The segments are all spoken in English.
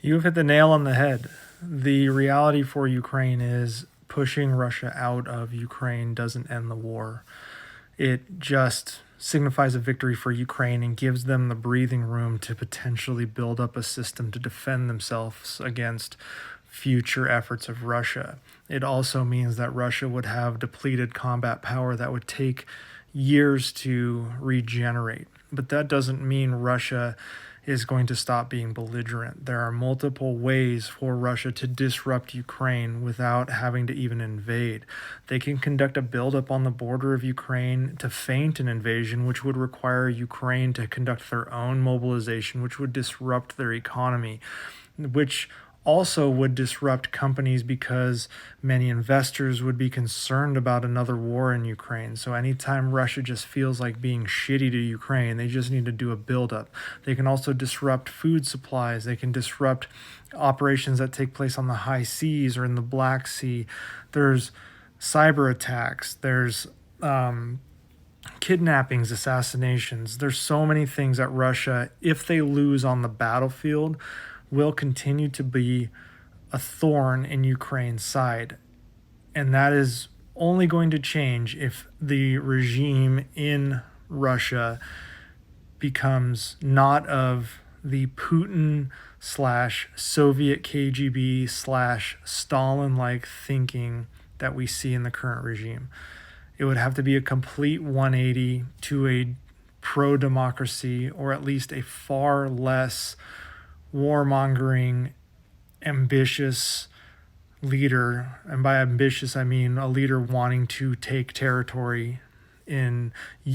You've hit the nail on the head. The reality for Ukraine is pushing Russia out of Ukraine doesn't end the war. It just signifies a victory for Ukraine and gives them the breathing room to potentially build up a system to defend themselves against future efforts of Russia. It also means that Russia would have depleted combat power that would take years to regenerate. But that doesn't mean Russia is going to stop being belligerent. There are multiple ways for Russia to disrupt Ukraine without having to even invade. They can conduct a buildup on the border of Ukraine to feint an invasion, which would require Ukraine to conduct their own mobilization, which would disrupt their economy, which also would disrupt companies because many investors would be concerned about another war in Ukraine. So anytime Russia just feels like being shitty to Ukraine, they just need to do a buildup. They can also disrupt food supplies. They can disrupt operations that take place on the high seas or in the Black Sea. There's cyber attacks. There's kidnappings, assassinations. There's so many things that Russia, if they lose on the battlefield, will continue to be a thorn in Ukraine's side. And that is only going to change if the regime in Russia becomes not of the Putin slash Soviet KGB slash Stalin like thinking that we see in the current regime. It would have to be a complete 180 to a pro-democracy, or at least a far less warmongering, ambitious leader. And by ambitious, I mean a leader wanting to take territory in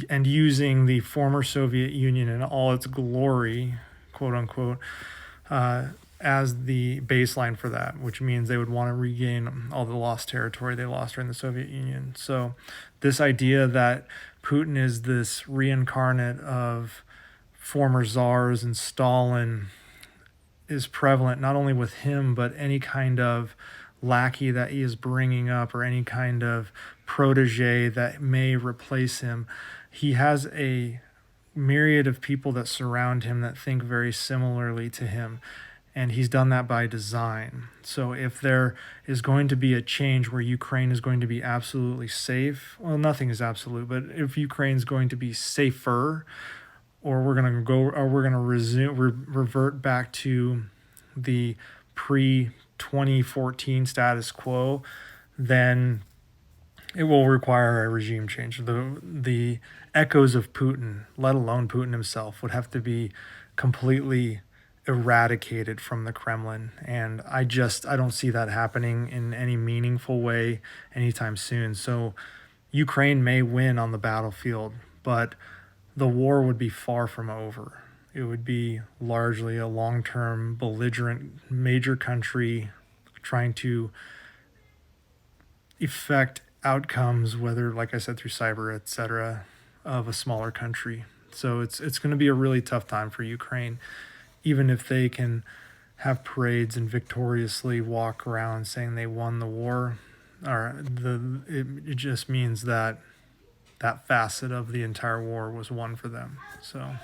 and using the former Soviet Union in all its glory, quote unquote, as the baseline for that, which means they would want to regain all the lost territory they lost during the Soviet Union. So this idea that Putin is this reincarnate of former czars and Stalin is prevalent not only with him, but any kind of lackey that he is bringing up or any kind of protege that may replace him. He has a myriad of people that surround him that think very similarly to him, and he's done that by design. So if there is going to be a change where Ukraine is going to be absolutely safe, well, nothing is absolute, but if Ukraine is going to be safer, or we're going to revert back to the pre-2014 status quo, then it will require a regime change. The echoes of Putin, let alone Putin himself, would have to be completely eradicated from the Kremlin. And I don't see that happening in any meaningful way anytime soon. So Ukraine may win on the battlefield, but the war would be far from over. It would be largely a long-term belligerent major country trying to effect outcomes, whether, like I said, through cyber, etc., of a smaller country. So it's going to be a really tough time for Ukraine, even if they can have parades and victoriously walk around saying they won the war. It just means that that facet of the entire war was won for them. So